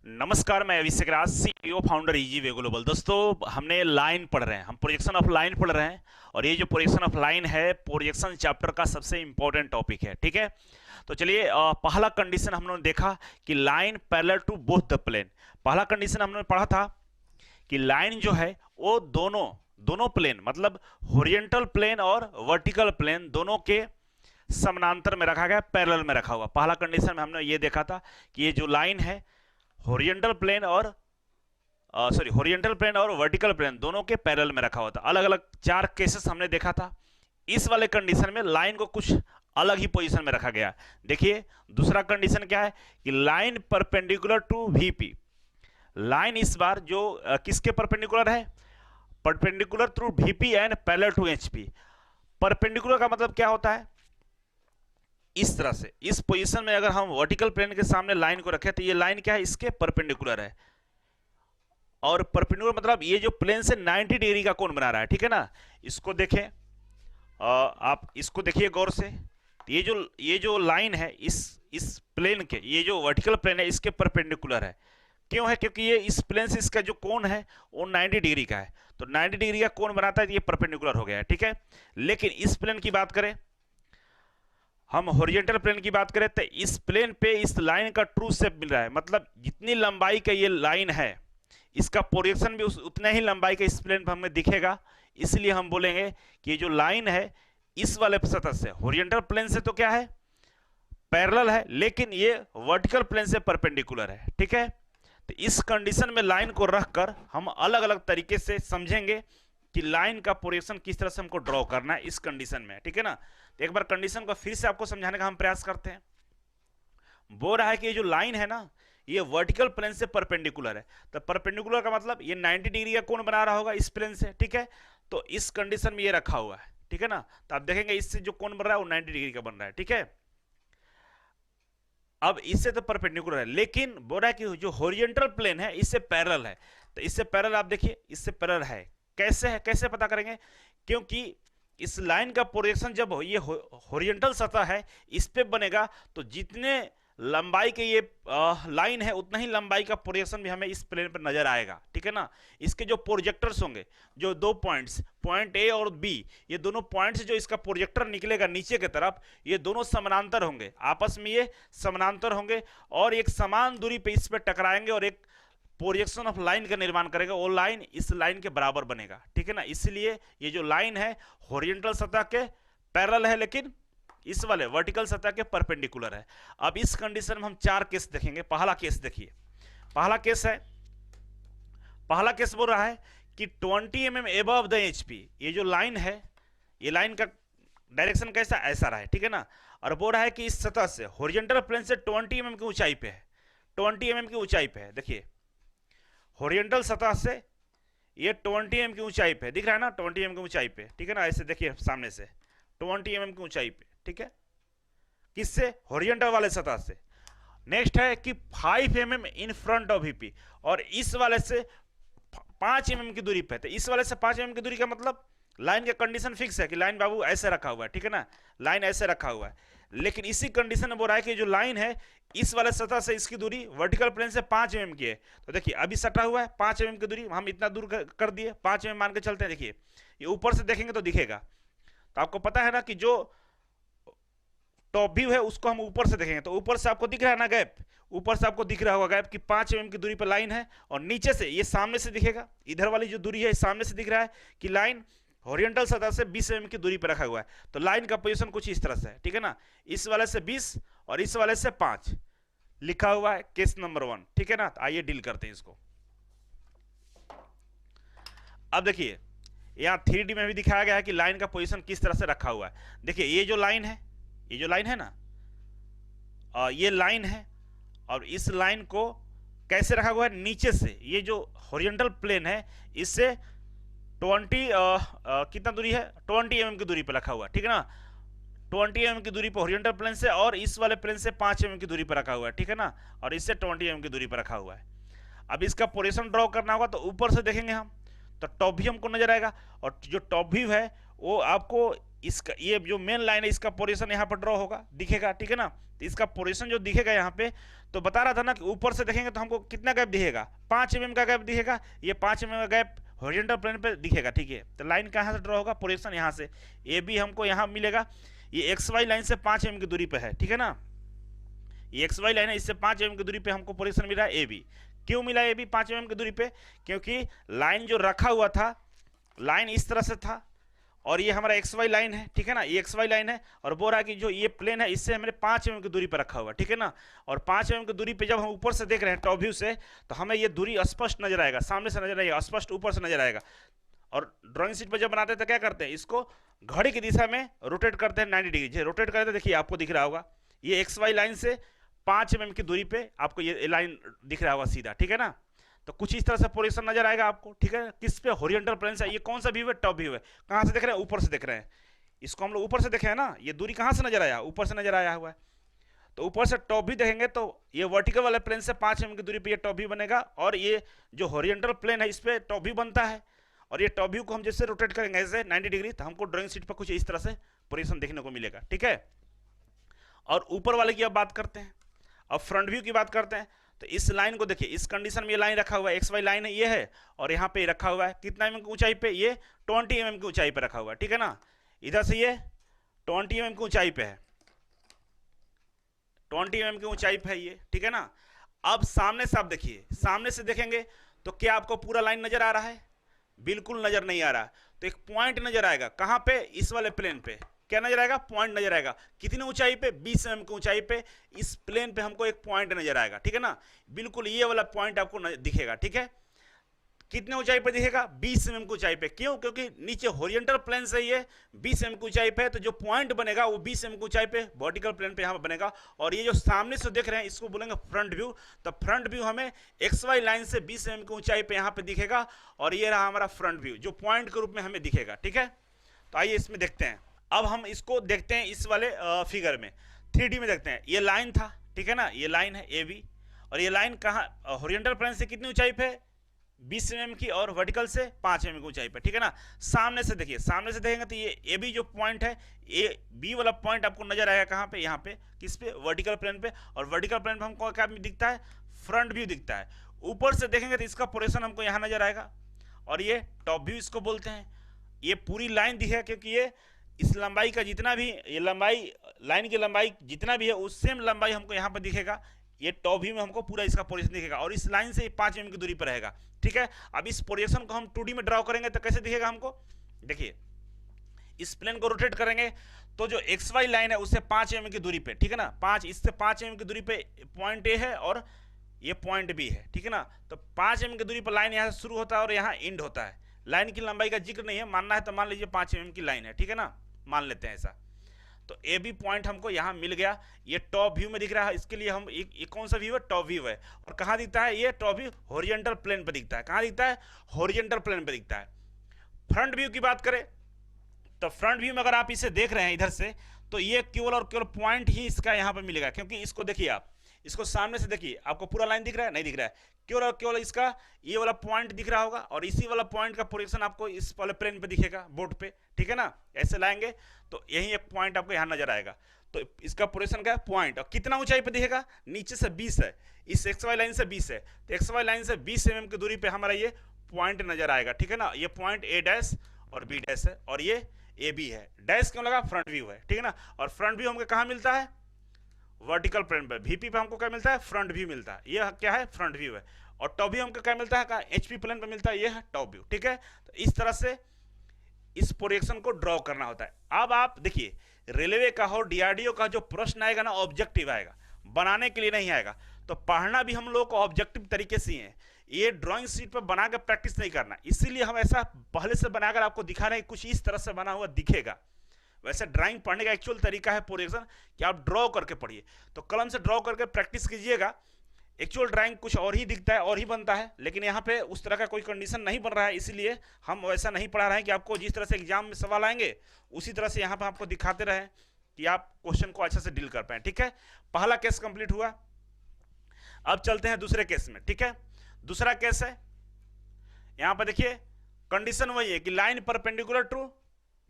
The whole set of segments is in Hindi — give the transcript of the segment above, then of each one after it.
नमस्कार, मैं Abhishek Raj, CEO founder Easy Way Global. दोस्तों, हमने लाइन पढ़ रहे हैं, हम प्रोजेक्शन ऑफ लाइन पढ़ रहे हैं। और ये जो प्रोजेक्शन ऑफ लाइन है, प्रोजेक्शन चैप्टर का सबसे इंपॉर्टेंट टॉपिक है। ठीक है, तो चलिए, पहला कंडीशन हम लोगों ने देखा कि line parallel to both the plane. पहला कंडीशन हमने पढ़ा था कि लाइन जो है वो दोनों दोनों प्लेन, मतलब होरिजेंटल प्लेन और वर्टिकल प्लेन दोनों के समानांतर में रखा गया, पैरेलल में रखा हुआ। पहला कंडीशन में हमने ये देखा था कि ये जो लाइन है होरिजेंटल प्लेन और होरिजेंटल प्लेन और वर्टिकल प्लेन दोनों के पैरेलल में रखा हुआ था। अलग अलग 4 केसेस हमने देखा था। इस वाले कंडीशन में लाइन को कुछ अलग ही पोजीशन में रखा गया। देखिए, दूसरा कंडीशन क्या है कि line perpendicular to VP. Line इस बार जो किसके परपेंडिकुलर है? Perpendicular through VP and parallel to HP. Perpendicular का मतलब क्या होता है? इस तरह से, इस पोजीशन में अगर हम वर्टिकल प्लेन के सामने लाइन को रखें तो ये लाइन क्या है? इसके परपेंडिकुलर है। और परपेंडिकुलर मतलब ये जो प्लेन से 90 डिग्री का कोण बना रहा है। ठीक है ना, इसको देखें, आप इसको देखिए गौर से। ये जो लाइन है इस प्लेन के, ये जो वर्टिकल प्लेन है इसके परपेंडिकुलर है। क्यों है? क्योंकि ये इस प्लेन से इसका जो कोण है वो 90 डिग्री का है। तो 90 डिग्री का कोण बनाता है तो ये परपेंडिकुलर हो गया है। ठीक है, लेकिन इस प्लेन की बात करें, हम हॉरिजॉन्टल प्लेन की बात करें तो इस प्लेन पे इस लाइन का ट्रू शेप मिल रहा है। मतलब जितनी लंबाई का ये लाइन है, इसका प्रोजेक्शन भी उतना ही लंबाई का इस प्लेन पर हमें दिखेगा। इसलिए हम बोलेंगे कि ये जो लाइन है इस वाले सतह से, हॉरिजॉन्टल प्लेन से तो क्या है? पैरेलल है, लेकिन ये वर्टिकल प्लेन से परपेंडिकुलर है। ठीक है, तो इस कंडीशन में लाइन को रखकर हम अलग अलग तरीके से समझेंगे कि लाइन का प्रोजेक्शन किस तरह से हमको ड्रॉ करना है इस कंडीशन में। ठीक है ना, तो एक बार कंडीशन को फिर से आपको समझाने का हम प्रयास करते हैं। बोल रहा है कि ये जो लाइन है ना, ये वर्टिकल प्लेन से परपेंडिकुलर है। तो परपेंडिकुलर का मतलब ये 90 डिग्री का कोण बना रहा होगा इस प्लेन से। ठीक है, तो इस कंडीशन में ये रखा हुआ है। ठीक है ना, तो आप देखेंगे इससे जो कोण बन रहा है वो 90 डिग्री का बन रहा है। ठीक है, अब इससे तो परपेंडिकुलर है, लेकिन बोल रहा है कि जो हॉरिजॉन्टल प्लेन है इससे पैरेलल है। तो इससे पैरेलल, आप देखिए इससे पैरेलल है। कैसे है, कैसे पता करेंगे? क्योंकि इस लाइन का प्रोजेक्शन जब ये हॉरिजॉन्टल सतह है इस पे बनेगा, तो जितने लंबाई के ये लाइन है उतना ही लंबाई का प्रोजेक्शन भी हमें इस प्लेन पर नजर आएगा। ठीक है ना, इसके जो प्रोजेक्टर्स होंगे, जो 2 पॉइंट्स, पॉइंट ए और बी, ये दोनों पॉइंट्स जो इसका प्रोजेक्टर निकलेगा नीचे की तरफ, ये दोनों समानांतर होंगे, आपस में ये समानांतर होंगे और एक समान दूरी पे इस पे टकराएंगे और एक प्रोजेक्शन ऑफ लाइन का निर्माण करेगा। वो लाइन इस लाइन के बराबर बनेगा। ठीक है ना, इसलिए ये जो लाइन है हॉरिजॉन्टल सतह के पैरेलल है, लेकिन इस वाले वर्टिकल सतह के परपेंडिकुलर है। अब इस कंडीशन में हम 4 केस देखेंगे। पहला केस देखिए, पहला केस है, पहला केस बोल रहा है कि 20 mm एबव द एचपी। ये जो लाइन है, ये लाइन का डायरेक्शन कैसा? ऐसा रहा है। ठीक है ना, और बोल रहा है कि इस सतह से हॉरिजॉन्टल प्लेन से 20 mm की ऊंचाई पे है, 20 mm की ऊंचाई पे है। देखिए, हॉरिजॉन्टल सतह से ये 20 mm की ऊंचाई पे दिख रहा है ना, 20 mm की ऊंचाई पे। ठीक है ना, ऐसे देखिए सामने से 20 mm की ऊंचाई पे। ठीक है, किससे? हॉरिजॉन्टल वाले सतह से। नेक्स्ट है कि 5 mm in front of VP, और इस वाले से 5 mm की दूरी पे। तो इस वाले से 5 mm की दूरी का मतलब लाइन का कंडीशन फिक्स है कि लाइन बाबू ऐसे रखा हुआ है। ठीक है ना, लाइन ऐसे रखा हुआ है, लेकिन इसी कंडीशन में बोल रहा है कि जो लाइन है इस वाले सतह से इसकी दूरी वर्टिकल प्लेन से 5 mm की है। तो देखिए अभी सटा हुआ है 5 mm की दूरी, हम इतना दूर कर दिए, 5 mm मान के चलते हैं। देखिए ये ऊपर से देखेंगे तो दिखेगा। तो आपको पता है ना कि जो टॉप व्यू है उसको हम ऊपर से देखेंगे तो ऊपर से आपको दिख रहा है ना गैप, ऊपर से आपको दिख रहा होगा गैप कि 5 mm की दूरी पर लाइन है, और नीचे से ये सामने से दिखेगा, इधर वाली जो दूरी है सामने से दिख रहा है कि लाइन हॉरिजॉन्टल सतह से 20 mm की दूरी पर रखा हुआ है। तो लाइन का पोजीशन कुछ इस तरह से है। ठीक है ना, इस वाले से 20 और इस वाले से 5 लिखा हुआ है, केस नंबर 1। ठीक है ना, तो आइए डील करते हैं इसको। अब देखिए यहाँ 3D में भी दिखाया गया है कि लाइन का पोजीशन किस तरह से रखा हुआ है। देखिए ये जो लाइन है, ये जो लाइन है ना, ये लाइन है, और इस लाइन को कैसे रखा हुआ है? नीचे से। ये जो हॉरिजॉन्टल प्लेन है इससे 20 कितना दूरी है? 20 mm की दूरी पर रखा हुआ है। ठीक है ना, 20 mm की दूरी पर हॉरिजॉन्टल प्लेन से, और इस वाले प्लेन से 5 mm की दूरी पर रखा हुआ है। ठीक है ना, और इससे 20 mm की दूरी पर रखा हुआ है। अब इसका पोजीशन ड्रॉ करना होगा तो ऊपर से देखेंगे हम, तो टॉप व्यू हमको नजर आएगा, और जो टॉप व्यू है वो आपको इसका, ये जो मेन लाइन है इसका पोजीशन यहाँ पर ड्रॉ होगा, दिखेगा। ठीक है ना, तो इसका पोजीशन जो दिखेगा यहाँ पे, तो बता रहा था ना कि ऊपर से देखेंगे तो हमको कितना गैप दिखेगा, 5 mm का गैप दिखेगा। ये 5 mm का गैप हॉरिजॉन्टल प्लेन पे दिखेगा, ठीक है। तो लाइन कहाँ से ड्रॉ होगा, प्रोजेक्शन यहाँ से, ए बी हमको यहाँ मिलेगा। ये एक्स वाई लाइन से 5 mm की दूरी पे है, ठीक है ना। ये एक्स वाई लाइन है, इससे 5 mm की दूरी पे हमको प्रोजेक्शन मिला है ए बी। क्यों मिला ए बी 5 mm की दूरी पे, क्योंकि लाइन जो रखा हुआ था, लाइन इस तरह से था और ये हमारा एक्स वाई लाइन है, ठीक है ना। ये एक्स वाई लाइन है और बोल रहा है कि जो ये प्लेन है इससे हमने 5 mm की दूरी पर रखा हुआ, ठीक है ना। और 5 mm की दूरी पे जब हम ऊपर से देख रहे हैं टॉप व्यू से, तो हमें ये दूरी स्पष्ट नजर आएगा, सामने से नजर आएगा, स्पष्ट ऊपर से नजर आएगा। और ड्राइंग शीट पर जब बनाते हैं तो क्या करते हैं, इसको घड़ी की दिशा में रोटेट करते हैं 90 डिग्री। रोटेट करते हैं, देखिए आपको दिख रहा होगा ये एक्स वाई लाइन से 5 mm की दूरी पे आपको ये लाइन दिख रहा होगा सीधा, ठीक है ना। तो कुछ इस तरह से प्रोजेक्शन नजर आएगा आपको, ठीक है। किस पे, हॉरिजॉन्टल प्लेन से। ये कौन सा व्यू है, टॉप व्यू है। कहां से देख रहे हैं, ऊपर से देख रहे हैं। इसको हम लोग ऊपर से देखे हैं ना, ये दूरी कहां से नजर आया, ऊपर से नजर आया हुआ है। तो ऊपर से टॉप व्यू देखेंगे तो ये वर्टिकल वाले प्लेन से 5 mm की दूरी पे ये टॉप व्यू बनेगा, और ये जो हॉरिजॉन्टल प्लेन है इस पे टॉप व्यू बनता है। और ये टॉप व्यू को हम जैसे रोटेट करेंगे ऐसे 90 डिग्री, तो हमको ड्राइंग शीट पर कुछ इस तरह से पोजीशन देखने को मिलेगा, ठीक है। और ऊपर वाले की अब बात करते हैं, अब फ्रंट व्यू की बात करते हैं। तो इस लाइन को देखिए, इस कंडीशन में ये लाइन रखा हुआ है, एक्स वाई लाइन है ये है, और यहाँ पे रखा हुआ है कितना mm की ऊंचाई पे, ये 20 mm की ऊंचाई पे रखा हुआ है, ठीक है ना। इधर से ये 20 mm की ऊंचाई पे है, 20 mm की ऊंचाई पे है ये, ठीक है ना। अब सामने से आप देखिए, सामने से देखेंगे तो क्या आपको पूरा लाइन नजर आ रहा है, बिल्कुल नजर नहीं आ रहा। तो एक पॉइंट नजर आएगा, कहां पे, इस वाले प्लेन पे। क्या नजर आएगा, पॉइंट नजर आएगा। कितनी ऊंचाई पे, 20 mm की ऊंचाई पे इस प्लेन पे हमको एक पॉइंट नजर आएगा, ठीक है ना। बिल्कुल ये वाला पॉइंट आपको दिखेगा, ठीक है। कितने ऊंचाई पे दिखेगा, 20 mm की ऊंचाई पे। क्यों, क्योंकि नीचे हॉरिजॉन्टल प्लेन से ये 20 mm की ऊंचाई पे है, तो जो पॉइंट बनेगा वो 20 mm की ऊंचाई पे वर्टिकल प्लेन पे यहाँ बनेगा। और ये जो सामने से देख रहे हैं इसको बोलेंगे फ्रंट व्यू। तो फ्रंट व्यू हमें एक्स वाई लाइन से 20 mm की ऊंचाई पे यहाँ पे दिखेगा, और ये रहा हमारा फ्रंट व्यू जो पॉइंट के रूप में हमें दिखेगा, ठीक है। तो आइए इसमें देखते हैं। अब हम इसको देखते हैं इस वाले फिगर में, 3D में देखते हैं। ये लाइन था, ठीक है ना, ये लाइन है ए बी, और ये लाइन कहाँ, हॉरिजॉन्टल प्लेन से कितनी ऊंचाई पे, 20 mm की, और वर्टिकल से 5 mm की ऊंचाई पे, ठीक है ना। सामने से देखिए, सामने से देखेंगे तो ये ए बी जो पॉइंट है, ए बी वाला पॉइंट आपको नजर आएगा कहाँ पे, यहाँ पे, किस पे, वर्टिकल प्लेन पे। और वर्टिकल प्लेन पे हमको क्या दिखता है, फ्रंट व्यू दिखता है। ऊपर से देखेंगे तो इसका पोजीशन हमको यहाँ नजर आएगा, और ये टॉप व्यू इसको बोलते हैं। ये पूरी लाइन दिखेगा, क्योंकि ये इस लंबाई का जितना भी, ये लंबाई, लाइन की लंबाई जितना भी है उस सेम लंबाई हमको यहाँ पर दिखेगा। ये टॉप व्यू में हमको पूरा इसका पोजीशन दिखेगा, और इस लाइन से 5 mm की दूरी पर रहेगा, ठीक है। अब इस प्रोजेक्शन को हम 2D में ड्रॉ करेंगे तो कैसे दिखेगा हमको, देखिए इस प्लेन को रोटेट करेंगे तो जो एक्स वाई लाइन है उससे 5 mm की दूरी पे, ठीक है ना, 5, इससे 5 mm की दूरी पे पॉइंट ए है और ये पॉइंट बी है, ठीक है ना। तो 5 mm की दूरी पर लाइन यहाँ से शुरू होता है और यहाँ एंड होता है। लाइन की लंबाई का जिक्र नहीं है, मानना है तो मान लीजिए 5 mm की लाइन है, ठीक है ना, मान लेते हैं ऐसा। तो ए बी पॉइंट हमको यहाँ मिल गया, ये टॉप व्यू में दिख रहा है। इसके लिए हम एक कौन सा व्यू है, टॉप व्यू है। और कहाँ दिखता है ये टॉप व्यू, हॉरिजॉन्टल प्लेन पे दिखता है। कहाँ दिखता है, हॉरिजॉन्टल प्लेन पे दिखता है। फ्रंट व्यू की बात करें तो फ्रंट व्यू में अगर आप इसे देख रहे हैं इधर से, तो ये केवल और केवल पॉइंट ही इसका यहाँ पर मिलेगा, क्योंकि इसको देखिए आप, इसको सामने से देखिए, आपको पूरा लाइन दिख रहा है, नहीं दिख रहा है, केवल और केवल इसका ये वाला पॉइंट दिख रहा होगा, और इसी वाला पॉइंट का प्रोजेक्शन आपको इस वाले प्लेन पे दिखेगा, बोर्ड पे, ठीक है ना। ऐसे लाएंगे तो यही एक पॉइंट आपको यहाँ नजर आएगा। तो इसका प्रोजेक्शन का पॉइंट, और कितना ऊंचाई पे दिखेगा, नीचे से 20 है, इस एक्स वाई लाइन से 20 है, तो एक्स वाई लाइन से 20 mm की दूरी पे हमारा ये पॉइंट नजर आएगा, ठीक है ना। ये पॉइंट ए डैश और बी डैश है, और ये ए बी है। डैश क्यों लगा, फ्रंट व्यू है, ठीक है ना। और फ्रंट व्यू हमको कहाँ मिलता है, वर्टिकल प्लेन पे, वीपी पे हमको क्या मिलता है, फ्रंट व्यू मिलता है। ये क्या है, फ्रंट व्यू है। और टॉप व्यू हमको क्या मिलता है, एचपी प्लेन पे मिलता है, ये है टॉप व्यू, ठीक है। तो इस तरह से इस प्रोजेक्शन को ड्रॉ करना होता है। अब आप देखिए, रेलवे का हो, डीआरडीओ का जो प्रश्न आएगा ना, ऑब्जेक्टिव आएगा, बनाने के लिए नहीं आएगा। तो पढ़ना भी हम लोग को ऑब्जेक्टिव तरीके से ही है, ये ड्राइंग शीट पर बनाकर प्रैक्टिस नहीं करना। इसीलिए हम ऐसा पहले से बनाकर आपको दिखा रहे हैं, कुछ इस तरह से बना हुआ दिखेगा। वैसे ड्राइंग पढ़ने का एक्चुअल तरीका है प्रोजेक्शन, कि आप ड्रॉ करके पढ़िए। तो कलम से ड्रॉ करके प्रैक्टिस कीजिएगा। एक्चुअल ड्राइंग कुछ और ही दिखता है और ही बनता है, लेकिन यहाँ पे उस तरह का कोई कंडीशन नहीं बन रहा है, इसीलिए हम वैसा नहीं पढ़ा रहे हैं कि आपको जिस तरह से एग्जाम में सवाल आएंगे उसी तरह से यहाँ पे आपको दिखाते रहे कि आप क्वेश्चन को अच्छा से डील कर पाए, ठीक है। पहला केस कंप्लीट हुआ। अब चलते हैं दूसरे केस में, ठीक है। दूसरा केस है, यहाँ पर देखिए कंडीशन वही है कि line perpendicular to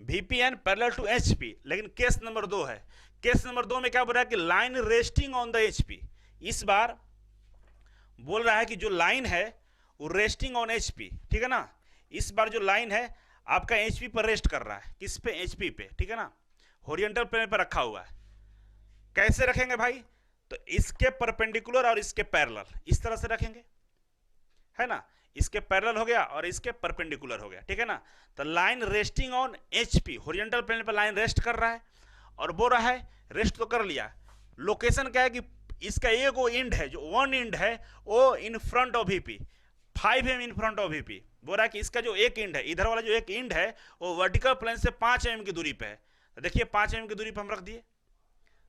VPN parallel to HP, लेकिन केस नंबर 2 है। केस नंबर 2 में क्या बोल रहा है कि line resting on the HP, इस बार बोल रहा है कि जो लाइन है वो रेस्टिंग ऑन एचपी, ठीक है ना। इस बार जो लाइन है आपका एचपी पर रेस्ट कर रहा है, किस पे, एचपी पे, ठीक है ना, हॉरिजॉन्टल प्लेन पर रखा हुआ है। कैसे रखेंगे भाई, तो इसके परपेंडिकुलर और इसके पैरेलल इस तरह से रखेंगे, है ना। इसके पैरेलल हो गया और इसके परपेंडिकुलर हो गया, ठीक है ना। तो line resting on HP, horizontal plane पर लाइन रेस्ट कर रहा है और बोल रहा है रेस्ट तो कर लिया, लोकेशन क्या है कि इसका एक वो इंड है, जो वन इंड है वो in front of VP, 5 mm in front of VP. बोल रहा है कि इसका जो एक इंड है, इधर वाला जो एक इंड है वो वर्टिकल प्लेन से 5 mm की दूरी पे है। तो देखिए 5 mm की दूरी पे हम रख दिए,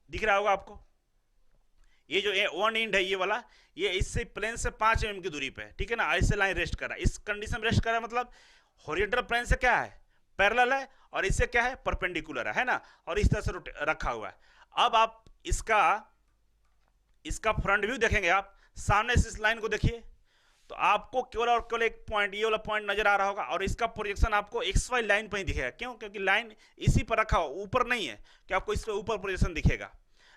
दिख रहा होगा आपको। ये जो वन इंड है ये वाला, ये इससे प्लेन से 5 mm की दूरी पे है, ठीक है ना। ऐसे लाइन रेस्ट कर रहा है, इस कंडीशन में रेस्ट कर रहा है, मतलब हॉरिजॉन्टल प्लेन से क्या है, पैरेलल है, और इससे क्या है, परपेंडिकुलर है ना। और इस तरह से रखा हुआ है। अब आप इसका फ्रंट व्यू देखेंगे, आप सामने से इस लाइन को देखिए तो आपको केवल और केवल एक पॉइंट, ये वाला पॉइंट नजर आ रहा होगा, और इसका प्रोजेक्शन आपको एक्स वाई लाइन पर ही दिखेगा। क्यों, क्योंकि लाइन इसी पर रखा हो, ऊपर नहीं है कि आपको इस पर ऊपर प्रोजेक्शन दिखेगा।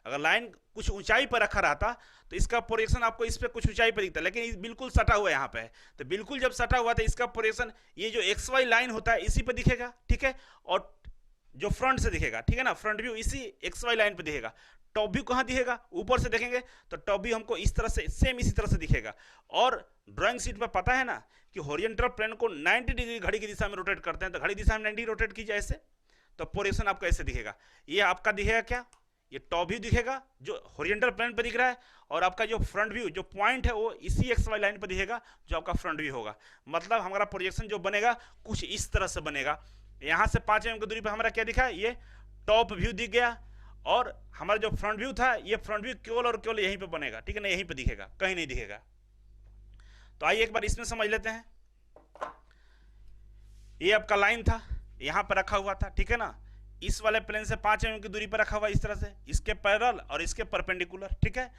अगर लाइन कुछ ऊंचाई पर रखा रहता तो इसका प्रोजेक्शन आपको इस पे कुछ ऊंचाई पर दिखता, लेकिन बिल्कुल सटा हुआ है यहाँ पे। तो बिल्कुल जब सटा हुआ तो इसका प्रोजेक्शन ये जो एक्स वाई लाइन होता है इसी पे दिखेगा, ठीक है। और जो फ्रंट से दिखेगा, ठीक है ना, फ्रंट व्यू इसी एक्स वाई लाइन पे दिखेगा। टॉप व्यू कहाँ दिखेगा, ऊपर से देखेंगे तो टॉप व्यू हमको इस तरह से, सेम इसी तरह से दिखेगा। और ड्राइंग शीट पर पता है ना कि हॉरिजॉन्टल प्लेन को 90 डिग्री घड़ी की दिशा में रोटेट करते हैं, तो घड़ी दिशा में 90 रोटेट कीजिए ऐसे, तो प्रोजेक्शन आपका ऐसे दिखेगा। ये आपका दिखेगा क्या, ये टॉप व्यू दिखेगा जो हॉरिजॉन्टल प्लेन पर दिख रहा है, और आपका जो फ्रंट व्यू, जो पॉइंट है वो इसी एक्स वाई लाइन पर दिखेगा, जो आपका फ्रंट व्यू होगा। मतलब हमारा प्रोजेक्शन जो बनेगा कुछ इस तरह से बनेगा। यहाँ से 5 mm की दूरी पर हमारा क्या दिखा, ये टॉप व्यू दिख गया, और हमारा जो फ्रंट व्यू था, ये फ्रंट व्यू केवल और केवल यहीं पे बनेगा, ठीक है ना, यहीं पे दिखेगा, कहीं नहीं दिखेगा। तो आइए एक बार इसमें समझ लेते हैं। ये आपका लाइन था, यहां पर रखा हुआ था, ठीक है ना, इस वाले प्लेन से 5 mm की दूरी पर रखा हुआ इस तरह से, इसके पैरेलल और इसके परपेंडिकुलर, ठीक है।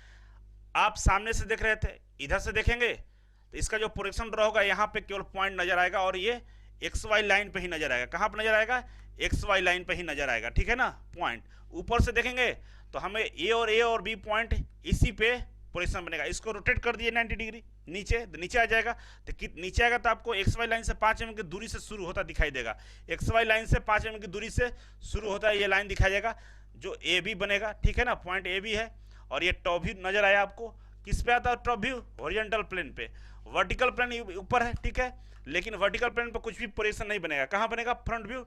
आप सामने से देख रहे थे, इधर से देखेंगे तो इसका जो प्रोजेक्शन ड्रॉ होगा यहाँ पे केवल पॉइंट नजर आएगा, और ये एक्स वाई लाइन पे ही नजर आएगा। कहां पर नजर आएगा, एक्स वाई लाइन पे ही नजर आएगा, ठीक है ना, पॉइंट। ऊपर से देखेंगे तो हमें ए और बी पॉइंट इसी पे प्रोजेक्शन बनेगा। इसको रोटेट कर दिए 90 डिग्री नीचे, तो नीचे आ जाएगा। तो नीचे आएगा तो आपको एक्स वाई लाइन से 5 mm की दूरी से शुरू होता दिखाई देगा। एक्स वाई लाइन से 5 mm की दूरी से शुरू होता है, ये लाइन दिखाई देगा जो ए बी बनेगा, ठीक है ना, पॉइंट ए बी है। और ये टॉप व्यू नजर आया आपको, किस पे आता है टॉप व्यू, हॉरिजॉन्टल प्लेन पे। वर्टिकल प्लेन ऊपर है, ठीक है, लेकिन वर्टिकल प्लेन पर कुछ भी प्रोजेक्शन नहीं बनेगा। कहाँ बनेगा, फ्रंट व्यू।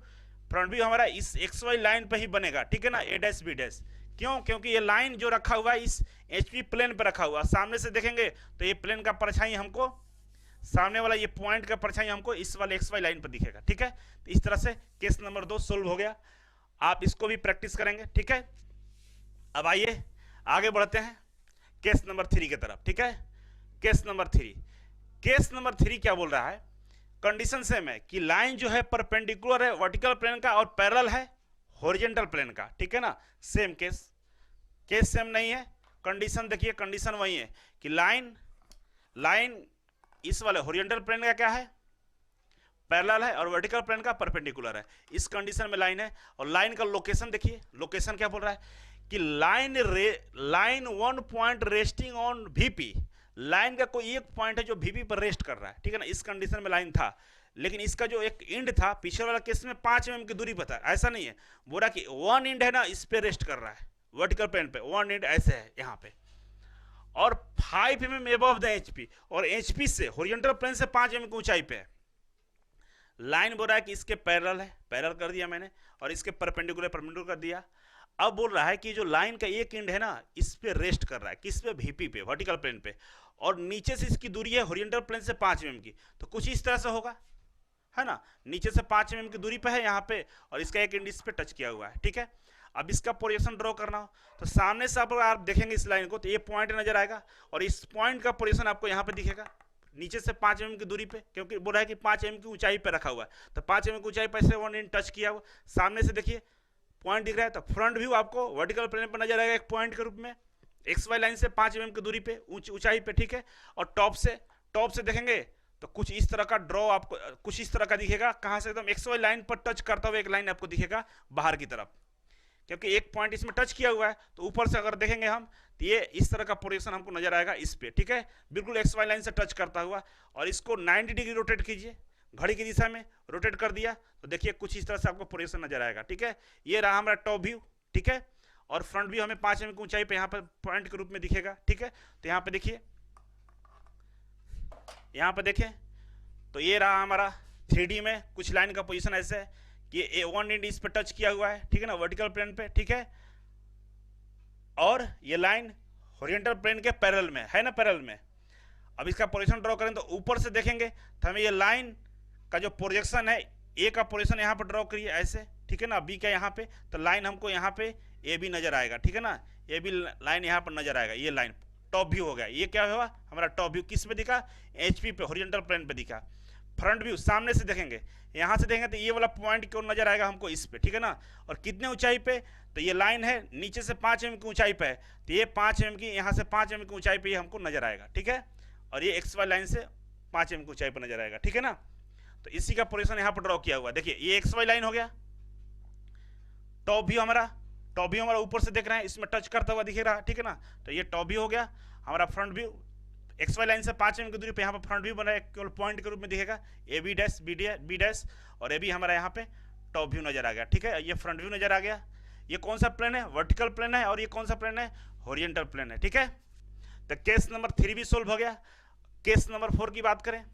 फ्रंट व्यू हमारा इस एक्स वाई लाइन पे ही बनेगा, ठीक है ना, ए डैश बी डैश। क्यों, क्योंकि ये लाइन जो रखा हुआ है इस एचपी प्लेन पे रखा हुआ। सामने से देखेंगे तो ये प्लेन का परछाई हमको, सामने वाला ये पॉइंट का परछाई हमको इस वाले एक्स वाई लाइन पर दिखेगा, ठीक है। तो इस तरह से केस नंबर 2 सोल्व हो गया। आप इसको भी प्रैक्टिस करेंगे, ठीक है। अब आइए आगे बढ़ते हैं केस नंबर 3 की तरफ, ठीक है। केस नंबर 3, केस नंबर 3 क्या बोल रहा है, कंडीशन सेम है कि लाइन जो है परपेंडिकुलर है वर्टिकल प्लेन का और पैरेलल है हॉरिजॉन्टल प्लेन का, ठीक है ना। सेम केस, केस सेम नहीं है, कंडीशन देखिए, कंडीशन वही है कि लाइन इस वाले हॉरिजॉन्टल प्लेन का क्या है, पैरेलल है, और वर्टिकल प्लेन का परपेंडिकुलर है। इस कंडीशन में लाइन है, और लाइन का लोकेशन देखिए, लोकेशन क्या बोल रहा है कि line one point resting on VP. Line का कोई एक पॉइंट है जो वीपी पर रेस्ट कर रहा है, ठीक है ना। इस कंडीशन में लाइन था, लेकिन इसका जो एक इंड था पिछले वाला केस में 5 mm की दूरी पर था, ऐसा नहीं है। बोला कि वन इंड है ना, इस पे रेस्ट कर रहा है वर्टिकल प्लेन पे, वन इंड ऐसे है यहाँ पे, और 5 mm अबव द एचपी, और एचपी से हॉरिजॉन्टल प्लेन से 5 mm की ऊंचाई पे है। लाइन बोल रहा है कि इसके पैरेलल है, पैरेलल कर दिया मैंने, और इसके परपेंडिकुलर कर दिया। अब बोल रहा है कि जो लाइन का एक एंड है ना, इस पे रेस्ट कर रहा है, किस पे, वीपी पे, वर्टिकल प्लेन पे, और नीचे से इसकी दूरी है हॉरिजॉन्टल प्लेन से 5 mm की। तो कुछ इस तरह से होगा, है ना, नीचे से 5 mm की दूरी पे है यहाँ पे, और इसका एक एंड इस पे टच किया हुआ है, ठीक है। अब इसका प्रोजेक्शन ड्रॉ करना हो तो सामने से आप देखेंगे इस लाइन को, तो ये पॉइंट नजर आएगा, और इस पॉइंट का प्रोजेक्शन आपको यहाँ पे दिखेगा नीचे से 5 mm की दूरी पे, क्योंकि बोला है कि 5 mm की ऊंचाई पे रखा हुआ है। तो 5 mm की ऊंचाई पर से वन एंड टच किया हुआ, सामने से देखिए पॉइंट दिख रहा है। तो फ्रंट व्यू आपको वर्टिकल प्लेन पर नजर आएगा एक पॉइंट के रूप में, एक्स वाई लाइन से 5 mm की दूरी पे, ऊंचाई पे, ठीक है। और टॉप से देखेंगे तो कुछ इस तरह का ड्रॉ आपको कुछ इस तरह का दिखेगा, कहां से, एकदम एक्स वाई लाइन पर टच करता हुआ एक लाइन आपको दिखेगा बाहर की तरफ। क्योंकि एक पॉइंट इसमें टच किया हुआ है, तो ऊपर से अगर देखेंगे हम तो ये इस तरह का प्रोजेक्शन हमको नजर आएगा इस पे, ठीक है, बिल्कुल एक्स वाई लाइन से टच करता हुआ। और इसको 90 डिग्री रोटेट कीजिए, घड़ी की दिशा में रोटेट कर दिया तो देखिए कुछ इस तरह से आपको प्रोजेक्शन नजर आएगा, ठीक है। ये रहा हमारा टॉप व्यू, ठीक है। और फ्रंट व्यू हमें 5 mm की ऊंचाई पे यहाँ पर पॉइंट के रूप में दिखेगा, ठीक है। तो यहाँ पे देखिए, यहाँ पे देखें तो ये रहा हमारा 3D में कुछ लाइन का पोजीशन ऐसे है कि ये 1 इंच इस पे टच किया हुआ है, ठीक है ना, वर्टिकल प्लेन पे, ठीक है। और ये लाइन हॉरिजॉन्टल प्लेन के पैरेलल में है ना, पैरेलल में। अब इसका पोजीशन ड्रॉ करें तो ऊपर से देखेंगे तो हमें ये लाइन का जो प्रोजेक्शन है, ए का पोजीशन यहाँ पर ड्रॉ करिए ऐसे, ठीक है ना, बी का यहाँ पे, तो लाइन हमको यहाँ पे ए बी नजर आएगा, ठीक है ना, ए बी लाइन यहाँ पर नजर आएगा। ये लाइन टॉप व्यू हो गया। ये क्या हुआ हमारा टॉप व्यू, किस पे दिखा, एचपी पे, हॉरिजॉन्टल प्लेन पे दिखा। फ्रंट व्यू सामने से देखेंगे, यहाँ से देखेंगे तो ये वाला पॉइंट क्यों नजर आएगा हमको इस पे, ठीक है ना। और कितने ऊंचाई पे, तो ये लाइन है नीचे से 5 mm की ऊंचाई पे है, तो ये 5 mm की, यहाँ से 5 mm की ऊंचाई पे हमको नजर आएगा, ठीक है। और ये एक्स वाई लाइन से 5 mm की ऊंचाई पर नजर आएगा, ठीक है ना। तो इसी का पोजीशन यहाँ पर ड्रॉ किया हुआ, देखिए ये एक्स वाई लाइन हो गया। टॉप व्यू हमारा ऊपर से देख रहे हैं, इसमें टच करता हुआ दिख रहा है, ठीक है ना। तो ये टॉप व्यू हो गया हमारा। Front view X Y line से 5 mm की दूरी पे यहाँ पर फ्रंट व्यू बना है, केवल पॉइंट के रूप में दिखेगा, A B dash B dash, और ए बी हमारा यहाँ पे टॉप व्यू नजर आ गया, ठीक है। ये फ्रंट व्यू नजर आ गया। ये कौन सा प्लेन है, वर्टिकल प्लेन है, और ये कौन सा प्लेन है, हॉरिजॉन्टल प्लेन है, ठीक है। तो केस नंबर 3 भी सोल्व हो गया। केस नंबर 4 की बात करें,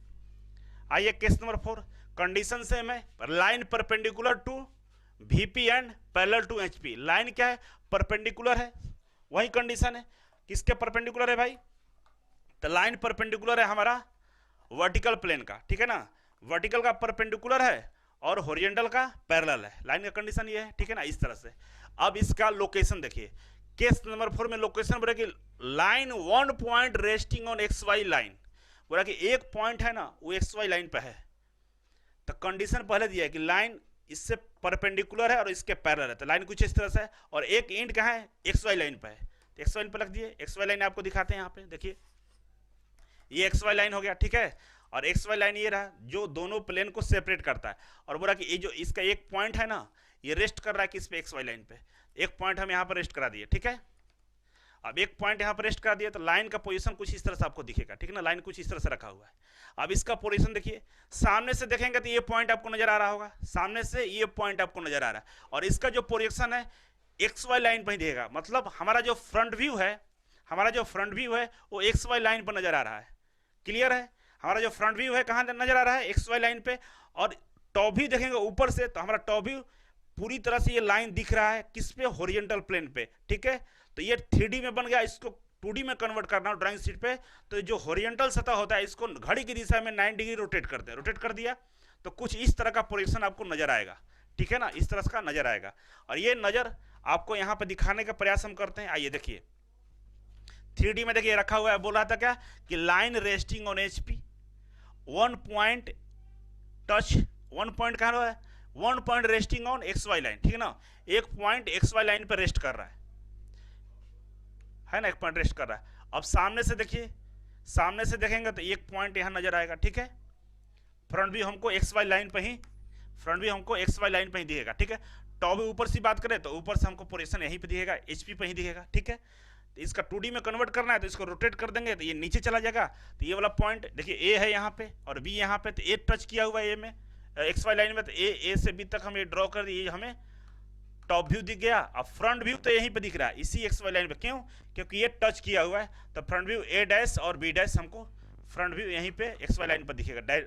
आइए केस नंबर 4। कंडीशन सेम है, line perpendicular to VP and parallel to HP। Line क्या है, परपेंडिकुलर है, वही कंडीशन है। किसके परपेंडिकुलर है भाई, तो लाइन परपेंडिकुलर है हमारा वर्टिकल प्लेन का, ठीक है ना। वर्टिकल का परपेंडिकुलर है और हॉरिजॉन्टल का पैरेलल है। लाइन का कंडीशन ये है, ठीक है ना, इस तरह से। अब इसका लोकेशन देखिए, केस नंबर 4 में लोकेशन बोला कि line 1 point resting on XY line, बोला कि एक पॉइंट है ना वो XY लाइन पे है। तो कंडीशन पहले दिया है कि लाइन इससे परपेंडिकुलर है और इसके पैरेलल है, तो लाइन कुछ इस तरह से है, और एक एंड कहाँ है, XY लाइन पे है। तो XY लाइन पे रख दिए। XY लाइन आपको दिखाते हैं यहाँ पे, देखिए ये XY लाइन हो गया, ठीक है। और XY लाइन ये रहा जो दोनों प्लेन को सेपरेट करता है। और बोला कि ये जो इसका एक पॉइंट है ना, ये रेस्ट कर रहा है किस पे, XY लाइन पे। एक पॉइंट हम यहाँ पर रेस्ट करा दिए, ठीक है। अब एक पॉइंट यहाँ पर रेस्ट करा दिया तो लाइन का पोजीशन कुछ इस तरह से आपको दिखेगा, ठीक है ना, लाइन कुछ इस तरह से रखा हुआ है। अब इसका पोजीशन देखिए, सामने से देखेंगे तो ये पॉइंट आपको नजर आ रहा होगा, सामने से ये पॉइंट आपको नजर आ रहा है, और इसका जो प्रोजेक्शन है XY लाइन पर ही दिखेगा। मतलब हमारा जो फ्रंट व्यू है, वो XY लाइन पर नजर आ रहा है। क्लियर है, हमारा जो फ्रंट व्यू है कहाँ नजर आ रहा है, XY लाइन पे। और टॉप व्यू देखेंगे ऊपर से तो हमारा टॉप व्यू पूरी तरह से ये लाइन दिख रहा है किस पे, हॉरिजॉन्टल प्लेन पे, ठीक है। तो ये 3D में बन गया, इसको 2D में कन्वर्ट करना हो ड्राइंग शीट पे, तो जो हॉरिजॉन्टल सतह होता है इसको घड़ी की दिशा में 90 डिग्री रोटेट करते हैं। रोटेट कर दिया तो कुछ इस तरह का प्रोजेक्शन आपको नजर आएगा, ठीक है ना, इस तरह का नजर आएगा। और ये नजर आपको यहाँ पे दिखाने का प्रयास हम करते हैं। आइए देखिए 3D में देखिए रखा हुआ है, बोल रहा था क्या कि line resting on HP, 1 point touch, 1 point कहाँ है, 1 point resting on XY line, ठीक है ना। एक पॉइंट XY लाइन पर रेस्ट कर रहा है ना, एक पॉइंट रेस्ट कर रहा है। अब सामने से देखिए, सामने से देखेंगे तो एक पॉइंट यहाँ नजर आएगा, ठीक है। फ्रंट भी हमको XY लाइन पे ही, दिखेगा, ठीक है। टॉप भी ऊपर से बात करें तो ऊपर से हमको पोजीशन यहीं पे दिखेगा, HP पे ही दिखेगा, ठीक है। तो इसका 2D में कन्वर्ट करना है तो इसको रोटेट कर देंगे तो ये नीचे चला जाएगा। तो ये वाला पॉइंट देखिए A है यहाँ पे और B यहाँ पे, तो A टच किया हुआ है A में, XY लाइन में, तो A से B तक हम ये ड्रॉ कर दिए, हमें टॉप व्यू दिख गया। अब फ्रंट व्यू तो यहीं पे दिख रहा है इसी XY लाइन पे, क्यों, क्योंकि ये टच किया हुआ है। तो फ्रंट व्यू A डैश और B डैश हमको फ्रंट व्यू यहीं पे XY लाइन पर दिखेगा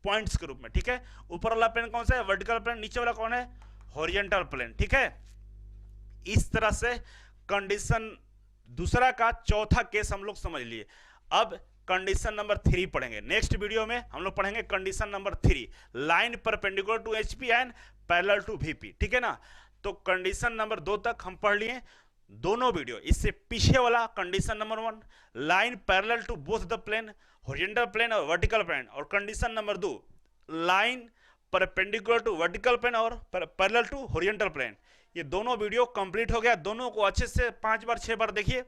पॉइंट्स के रूप में, ठीक है। ऊपर वाला प्लेन कौन सा है, वर्टिकल प्लेन, नीचे वाला कौन है, हॉरिजॉन्टल प्लेन, ठीक है। इस तरह से कंडीशन दूसरा का चौथा केस हम लोग समझ लिए। अब कंडीशन नंबर 3 पढ़ेंगे नेक्स्ट वीडियो में। हम लोग पढ़ेंगे condition number 3, line perpendicular to HP and parallel to VP, ठीक है ना। तो कंडीशन नंबर 2 तक हम पढ़ लिए दोनों वीडियो। इससे पीछे वाला condition number 1, line parallel to both the plane, horizontal plane और वर्टिकल प्लेन, और condition number 2, line perpendicular to vertical plane और पैरेलल टू हॉरिजॉन्टल प्लेन। ये दोनों वीडियो कंप्लीट हो गया। दोनों को अच्छे से 5 बार 6 बार देखिए,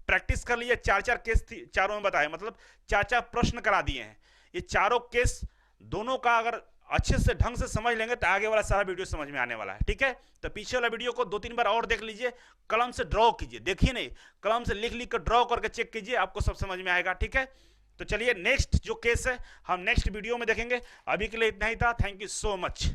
प्रैक्टिस कर लीजिए। 4 केस चारों में बताए, मतलब 4 प्रश्न करा दिए हैं। ये चारों केस दोनों का अगर अच्छे से ढंग से समझ लेंगे तो आगे वाला सारा वीडियो समझ में आने वाला है। ठीक है, तो पीछे वाला वीडियो को 2-3 बार और देख लीजिए, कलम से ड्रॉ कीजिए, देखिए नहीं, कलम से लिख लिख कर ड्रॉ करके चेक कीजिए, आपको सब समझ में आएगा। ठीक है, तो चलिए नेक्स्ट जो केस है हम नेक्स्ट वीडियो में देखेंगे। अभी के लिए इतना ही था। Thank you so much.